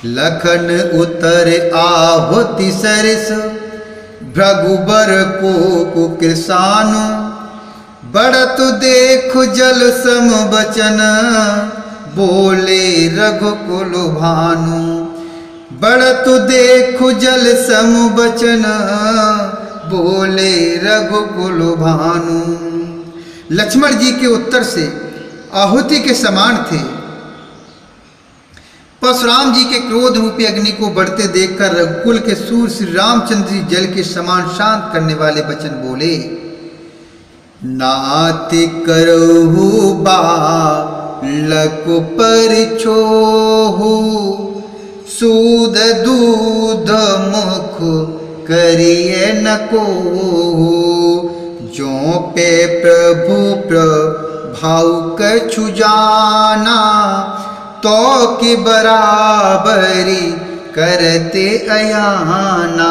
लखन उतर आहुति सरिस भृगुबर को कृसानु। बढ़त देख जल सम बचन बोले रघुकुल भानु। बढ़त देख जल सम बचन बोले रघुकुल भानु। लक्ष्मण जी के उत्तर से आहुति के समान थे। परशुराम जी के क्रोध रूपी अग्नि को बढ़ते देखकर रघुकुल के सूर श्री रामचंद्र जी जल के समान शांत करने वाले वचन बोले। नाति करहु बालक परिछोहु सूद दूध मुख करिए न कोहु। जो पे प्रभु प्रभाव कछु जाना तो की बराबरी करते अयाना।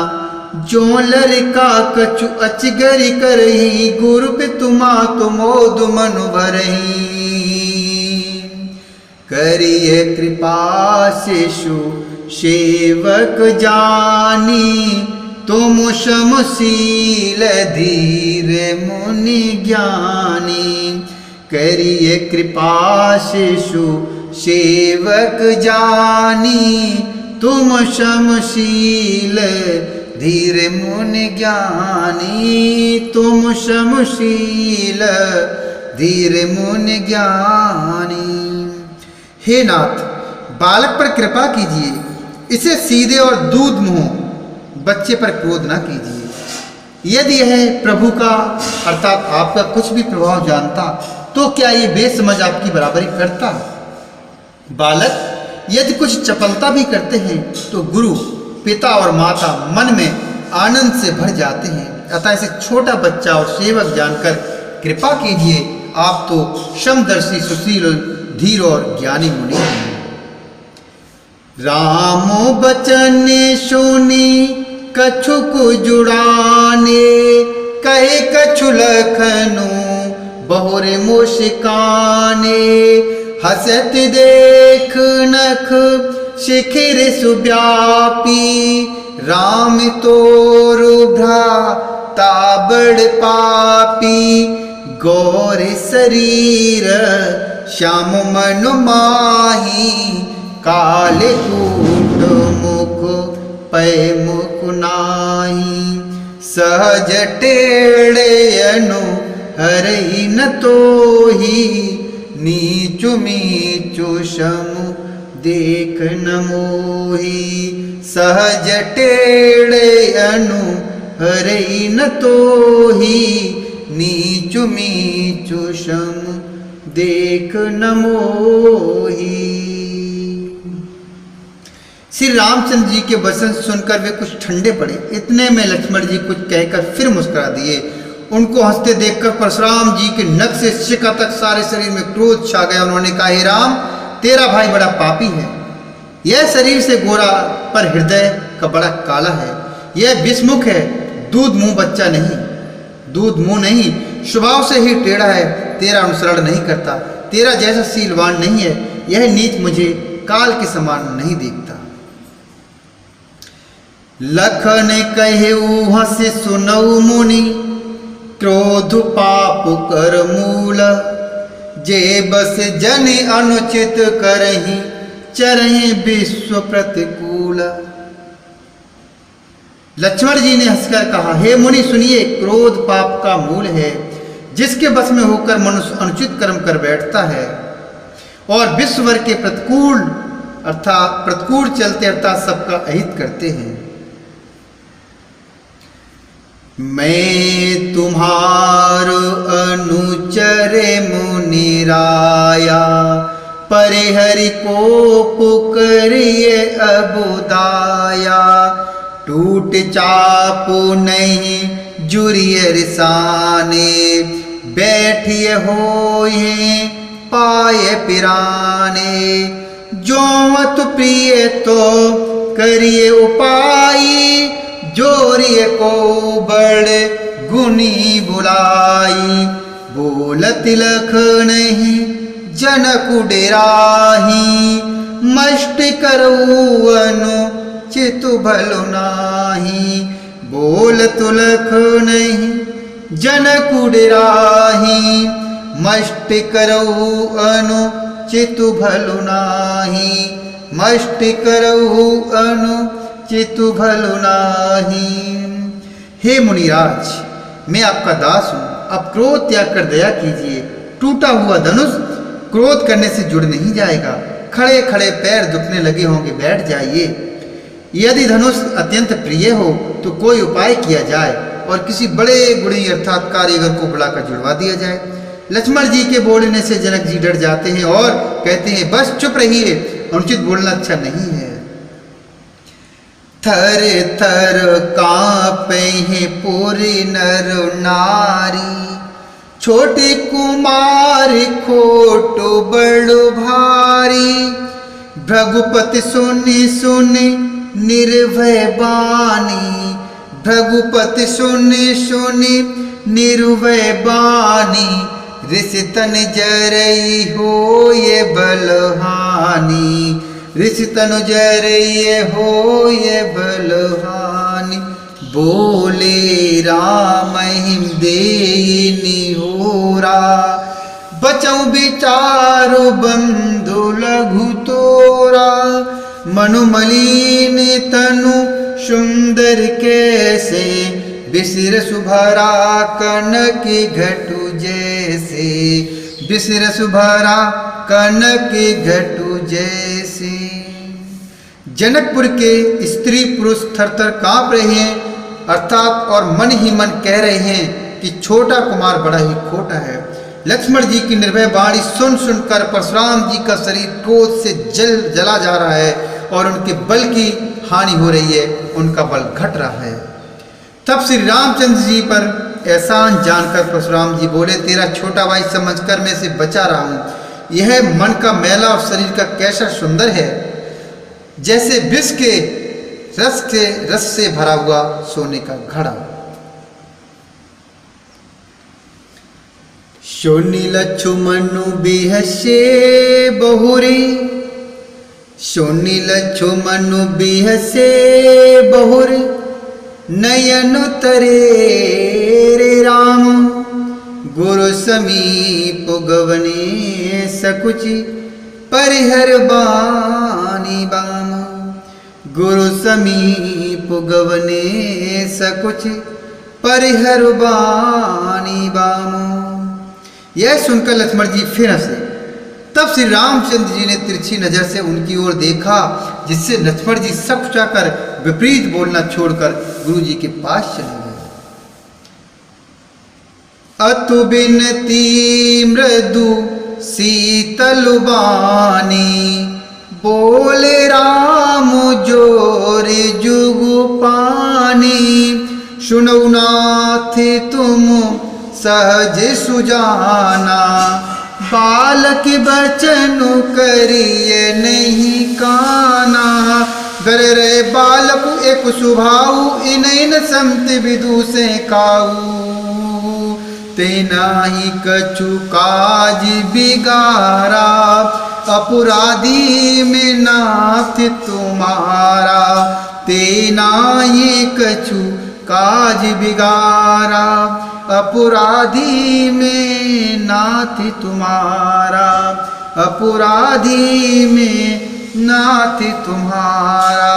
जो लड़का कछु अचगरी करही गुरु पे तुमा तुमोद मनु भरही। करिए कृपा शिशु सेवक जानी तुम समशील धीर मुनि ज्ञानी। करिए कृपा शिशु सेवक जानी तुम समशील धीर मुनि ज्ञानी। तुम समशील धीर मुनि ज्ञानी। हे नाथ, बालक पर कृपा कीजिए, इसे सीधे और दूध मुंह बच्चे पर क्रोध न कीजिए। यदि यह प्रभु का अर्थात आपका कुछ भी प्रभाव जानता तो क्या ये बेसमझ आपकी बराबरी करता। बालक यदि कुछ चपलता भी करते हैं तो गुरु पिता और माता मन में आनंद से भर जाते हैं। अतः इसे छोटा बच्चा और सेवक जानकर कृपा कीजिए। आप तो समदर्शी सुशील धीर और ज्ञानी मुनि हैं। राम बचन सुनी कछु को जुड़ाने कहे कछु लखनु बहुरे मुस्काने। हसत देख नख शिखिर सुव्यापी राम तोरु भ्राता बड़ पापी। गौर शरीर श्याम मनु माही काले कूट मुख पै मुख नाही। सहज टेढ़े अनु हरई न तोही नीचु मीचु समु देख न मोही। सहज टेढ़े अनु हरई न तोही नीचु मीचु समु देख न मोही। श्री रामचंद्र जी के वचन सुनकर वे कुछ ठंडे पड़े। इतने में लक्ष्मण जी कुछ कहकर फिर मुस्कुरा दिए। उनको हंसते देखकर परशुराम जी के नख से शिखा तक सारे शरीर में क्रोध छा गया। उन्होंने कहा, हे राम, तेरा भाई बड़ा पापी है। यह शरीर से गोरा पर हृदय का बड़ा काला है। यह विषमुख है, दूध मुंह बच्चा नहीं, दूध मुंह नहीं, स्वभाव से ही टेढ़ा है, तेरा अनुसरण नहीं करता, तेरा जैसा शीलवान नहीं है। यह नीच मुझे काल के समान नहीं देखता। लखन कहे हंसे सुनऊ मुनि क्रोध पाप कर मूल। जे बस जन अनुचित करही चरहि विश्व प्रतिकूल। लक्ष्मण जी ने हंसकर कहा, हे मुनि सुनिए, क्रोध पाप का मूल है। जिसके बस में होकर मनुष्य अनुचित कर्म कर बैठता है और विश्व भर के प्रतिकूल अर्थात प्रतिकूल चलते अर्थात सबका अहित करते हैं। मैं तुम्हारो अनुचर मुनिराया परिहरि को पुकरिए अबुदाया। टूट चापो नहीं जुरिय रिसाने बैठिए होए पाए पिराने। जो मत प्रिय तो करिए उपाय जोरिए को बड़े गुनी बुलाई। बोलत लख नहीं जनकु डेराही मष्ट करऊ अनुचितु भलु नाही। बोल तुलख नहीं जनकु डेराही मष्ट करऊ अनुचितु भलु नाही। मष्ट करऊ अनुचितु भलु नाही। हे मुनिराज, मैं आपका दास हूँ, अब क्रोध त्याग कर दया कीजिए। टूटा हुआ धनुष क्रोध करने से जुड़ नहीं जाएगा। खड़े खड़े पैर दुखने लगे होंगे, बैठ जाइए। यदि धनुष अत्यंत प्रिय हो तो कोई उपाय किया जाए और किसी बड़े गुणी अर्थात कारीगर को बुलाकर जुड़वा दिया जाए। लक्ष्मण जी के बोलने से जनक जी डर जाते हैं और कहते हैं बस चुप रहिए, अनुचित बोलना अच्छा नहीं है। थर थर कांपे हैं पूरी नर नारी, छोटे कुमार खोटो बड़ो भारी। भृगुपति सुनि सुनि निर्भय बानी, भृगुपति सुनि सुनि निर्भय बानी। ऋषि तन जरई हो ये बलहानी, ऋषि तनु जरई हो ये बलहानी। बोले राम हिम देई निहोरा, बचऊ विचारो बंधु लघु तोरा। मनु मलिन तनु सुंदर कैसे, बिसिर सुभरा कनक घटु जैसे। बिसिर सुभरा कनक घटु जैसे। जनकपुर के स्त्री पुरुष थर थर कांप रहे हैं, अर्थात और मन ही मन कह रहे हैं कि छोटा कुमार बड़ा ही खोटा है। लक्ष्मण जी की निर्भय वाणी सुन सुनकर परशुराम जी का शरीर क्रोध से जला जा रहा है और उनके बल की हानि हो रही है, उनका बल घट रहा है। तब श्री रामचंद्र जी पर एहसान जानकर परशुराम जी बोले, तेरा छोटा भाई समझकर मैं इसे बचा रहा हूँ। यह मन का मैला और शरीर का कैसा सुंदर है, जैसे विष के रस से भरा हुआ सोने का घड़ा। सोनी लक्ष्मणु बिहसे बहुरी, सोनी लक्ष्मणु बिहसे बहुरी। नयन तरे रे राम, गुरु समीप गवने सकुचि। परिहर बानी बाम, गुरु समीप गवने सकुच। परिहर बानी बाम। यह सुनकर लक्ष्मण जी फिर हंसे। तब श्री रामचंद्र जी ने तिरछी नजर से उनकी ओर देखा, जिससे लक्ष्मण जी सब जाकर विपरीत बोलना छोड़कर गुरु जी के पास चले गए। अतु बिनती मृदु शीतल बानी, बोले राम जोरे जुगु पानी। सुनौ नाथ तुम सहज सुजाना, बालक बचन करिए नहीं काना। गर रे बालक एक सुभाऊ, इनैन संत विदु से काऊ। तेना ही कछु काज बिगारा, अपराधी में नाथ तुम्हारा। तेना ही कछु काज बिगारा, अपराधी में नाथ तुम्हारा। अपराधी में नाथ तुम्हारा।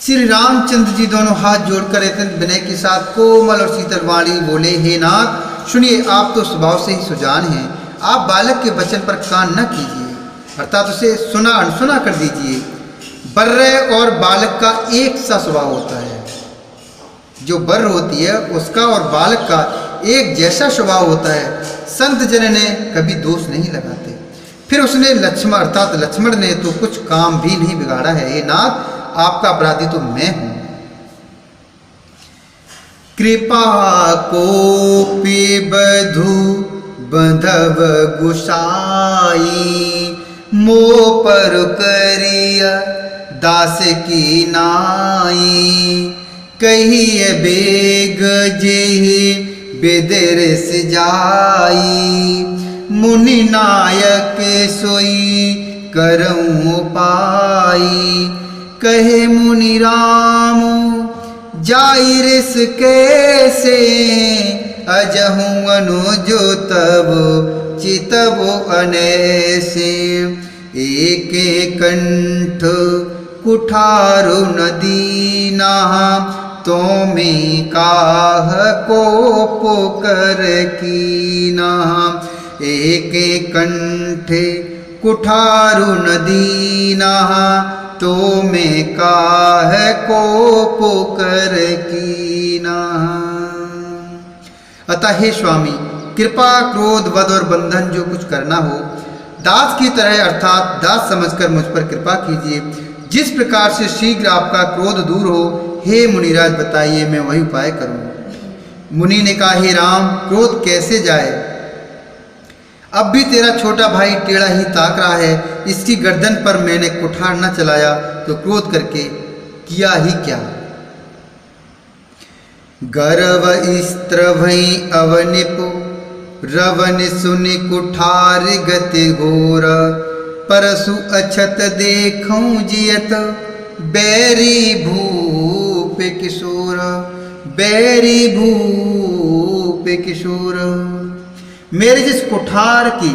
श्री रामचंद्र जी दोनों हाथ जोड़कर अत्यंत विनय के साथ कोमल और शीतल वाणी बोले, हे नाथ सुनिए, आप तो स्वभाव से ही सुजान हैं। आप बालक के वचन पर कान न कीजिए, अर्थात उसे सुना अनसुना कर दीजिए। बर्रे और बालक का एक सा स्वभाव होता है। जो बर्र होती है उसका और बालक का एक जैसा स्वभाव होता है। संत जन ने कभी दोष नहीं लगाते। फिर उसने लक्ष्मण अर्थात लक्ष्मण ने तो कुछ काम भी नहीं बिगाड़ा है। हे नाथ, आपका अपराधी तो मैं हूं। कृपा को बधु बंधव गुसाई, मो पर करिया दास की नाई। कहिए बेग जेहि बेदर से जाई, मुनि नायक सोई करऊं पाई। कहे मुनि राम जाई रिस कैसे, अजहूं अनुजो तब चितबो अनैसे। एक कंठ कुठारु नदीना, तो में काह को पुकर कीना। एक कंठ कुठारु नदीना, तो में काह को पुकर कीना। अतः हे स्वामी, कृपा क्रोध वध और बंधन जो कुछ करना हो, दास की तरह अर्थात दास समझकर मुझ पर कृपा कीजिए। जिस प्रकार से शीघ्र आपका क्रोध दूर हो, हे मुनिराज बताइए, मैं वही उपाय करूं। मुनि ने कहा, हे राम, क्रोध कैसे जाए? अब भी तेरा छोटा भाई टेढ़ा ही ताक रहा है। इसकी गर्दन पर मैंने कुठार न चलाया तो क्रोध करके किया ही क्या? गर्व स्त्र भई अवनिपु, रवन सुनि कुठार गति घोर। परसु अछत देखूं जियत, बैरी भूप किशोर। बैरी भूप किशोर। मेरे जिस कुठार की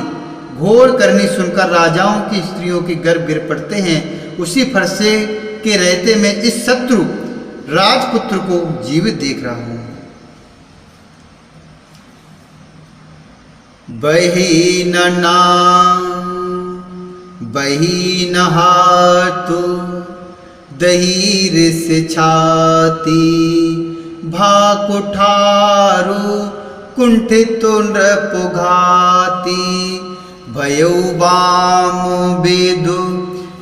घोर करनी सुनकर राजाओं की स्त्रियों के गर्भ गिर पड़ते हैं, उसी फरसे के रहते मैं इस शत्रु राजपुत्र को जीवित देख रहा हूं। बही न नाम बही न हाथु, दहीर से छाती। भा कुठारु कुंठित नृप घाती। भयउ बाम बेदु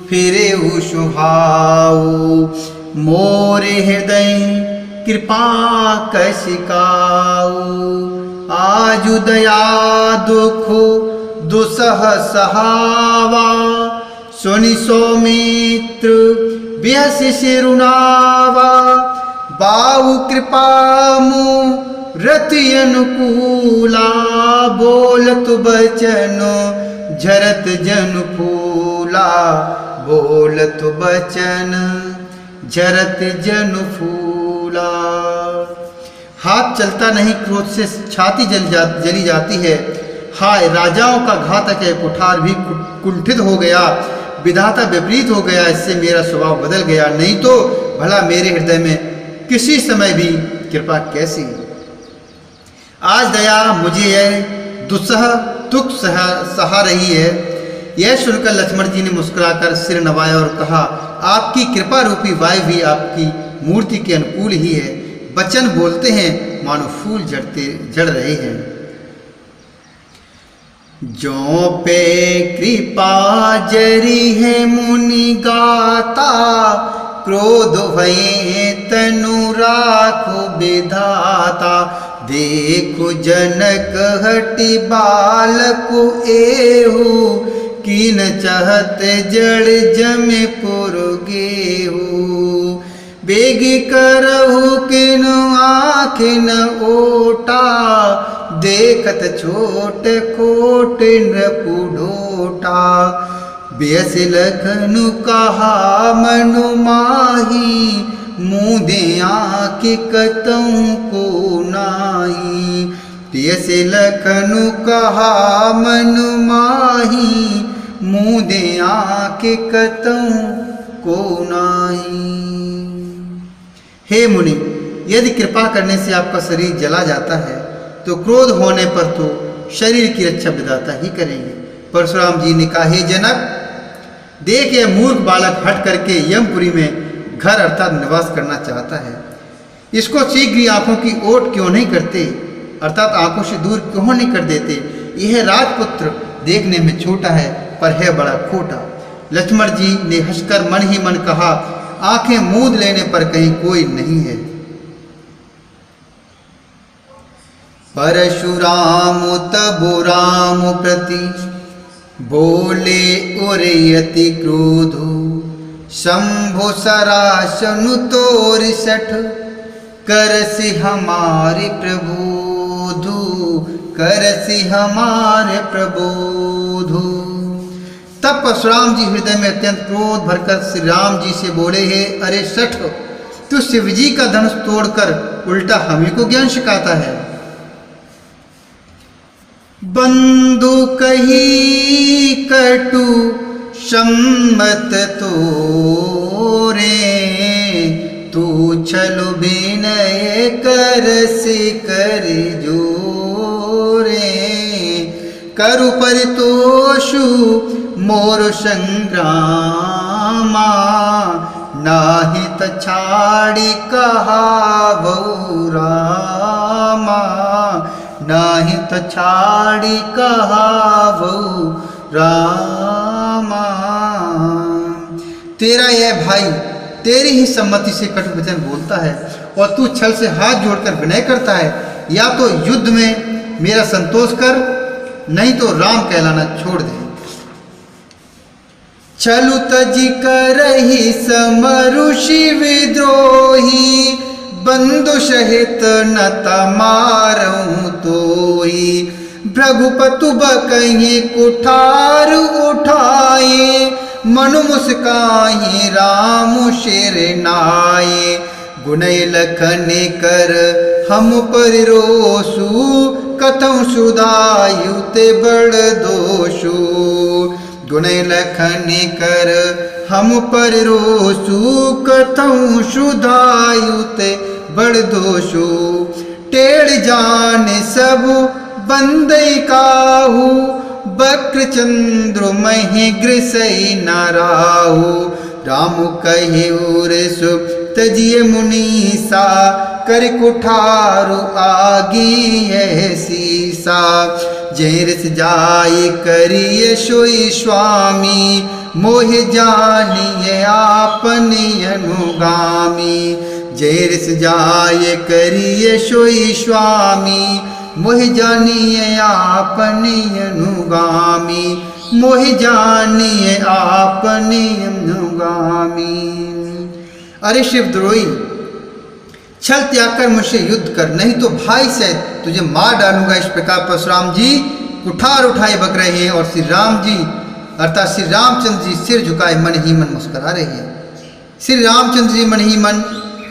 फिरे सुहाऊ। मोर हृदय कृपा कशिकाऊ। आजु दया दुख दुसह सहावा। सुनि सौमित्र बिहसि सिरुनावा। बाहु कृपा मु रति अनुकूला। बोलत बचन झरत जन फूला। बोलत बचन झरत जन फूला। हाथ चलता नहीं, क्रोध से छाती जली जाती है। हाय, राजाओं का घातक है कुठार भी कुंठित हो गया। विधाता विपरीत हो गया, इससे मेरा स्वभाव बदल गया। नहीं तो भला मेरे हृदय में किसी समय भी कृपा कैसी? आज दया मुझे यह दुस्सह दुख सहा रही है। यह सुनकर लक्ष्मण जी ने मुस्कुराकर सिर नवाया और कहा, आपकी कृपा रूपी वायु भी आपकी मूर्ति के अनुकूल ही है। वचन बोलते हैं मानो फूल जड़ रहे हैं। जो पे कृपा जरी है मुनि गाता। क्रोध भये तनु राखो विधाता। देखो जनक हटि बालको एहु। कीन चहत जड़ जमे पुर गेहू। बेगी करहु किन आँखिन ओटा। देखत छोट कोट नृपु ढोटा। बेस लखनु कहा मनु माही। मुँदे आँख कतहु को नाही। बेस लखनु कहा मनु माही। मुँदे आँख कतहु को नाही। हे मुनि, यदि कृपा करने से आपका शरीर जला जाता है तो क्रोध होने पर तो शरीर की रक्षा विधाता ही करेंगे। परशुराम जी ने कहा, हे जनक, देख यह मूर्ख बालक हट करके यमपुरी में घर अर्थात निवास करना चाहता है। इसको शीघ्र ही आंखों की ओट क्यों नहीं करते, अर्थात आंखों से दूर क्यों नहीं कर देते? यह राजपुत्र देखने में छोटा है पर है बड़ा खोटा। लक्ष्मण जी ने हंसकर मन ही मन कहा, आंखें मूंद लेने पर कहीं कोई नहीं है। परशुराम तबु राम प्रति बोले उरयति क्रोधो। शंभु सरासनु तोर सठ करसि हमारी प्रबोधु। करसी हमारे प्रबोधु। तब परशुराम जी हृदय में अत्यंत क्रोध भरकर श्री राम जी से बोले, हे अरे शठ, तू शिव जी का धनुष तोड़कर उल्टा हमें को ज्ञान सिखाता है। बंधु कही कटु सम्मत तोरे, तू छलु विनय करसि कर जोरे। करु परितोषु मोर संग्रामा, नाहित छाड़ी कहावऊ रामा, नाहित छाड़ी कहावऊ रामा। तेरा यह भाई तेरी ही सम्मति से कटु वचन बोलता है और तू छल से हाथ जोड़कर विनय करता है। या तो युद्ध में मेरा संतोष कर, नहीं तो राम कहलाना छोड़ दे। छलु तजी करहि समरुषि विद्रोही, बंधु सहित न तमारऊं तोई। भृगुपतु बकहि कुठार उठाए, मनु मुस्काहि राम शिर नाये। गुनय लखन कर हम परिरोसु, कथं सुधायु ते बड़ दोषु। गुनय लखन कर हम परिरोसु, कथं सुधायु ते बड़ दोषु। टेढ़ जान सब बंदई काहू, बक्र चंद्र महि गृसई नाराहु। राम कहे उरसु तजिए मुनीसा, कर कुठारु आगी यह सीसा। जेरस जाय करिय सोई स्वामी, मोह जानिए आपनि अनुगामी। जेरस जाय करिय सोई स्वामी, मोह जानिए आपनि अनुगामी। मोह जानिए आपनि अनुगामी। अरे शिवद्रोही, छल त्याग कर मुझसे युद्ध कर, नहीं तो भाई से तुझे मार डालूंगा। इस प्रकार परशुराम जी कुठार उठाए बक रहे हैं और श्री राम जी अर्थात श्री रामचंद्र जी सिर झुकाए मन ही मन मुस्कुरा रहे हैं। श्री रामचंद्र जी मन ही मन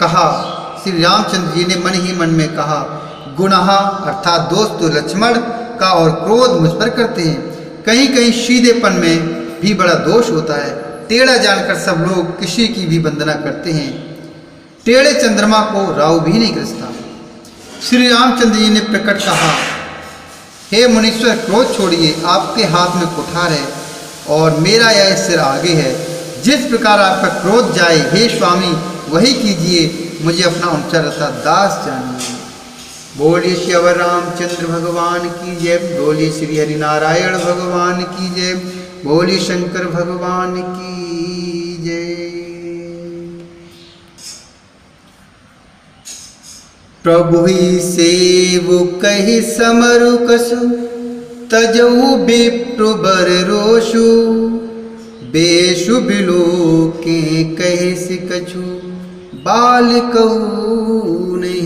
कहा, श्री रामचंद्र जी ने मन ही मन में कहा, गुनाह अर्थात दोष तो लक्ष्मण का और क्रोध मुझ पर करते हैं। कहीं कहीं सीधेपन में भी बड़ा दोष होता है। टेढ़ा जानकर सब लोग किसी की भी वंदना करते हैं। टेढ़े चंद्रमा को राव भी नहीं ग्रसता। श्री रामचंद्र जी ने प्रकट कहा, हे मुनीश्वर, क्रोध छोड़िए, आपके हाथ में कुठार है और मेरा यह सिर आगे है। जिस प्रकार आपका क्रोध जाए हे स्वामी वही कीजिए, मुझे अपना अनुचर अर्थात दास जानिए। बोलिए श्री अवर रामचंद्र भगवान की जय। बोलिए श्री हरिनारायण भगवान की जय। बोलिए शंकर भगवान की जय। प्रभु ही सेवु कहि समरु कसु, तजऊ विप्र बर रोषु। बेशु बिलो के कहि सिकछु, बाल कहू नहीं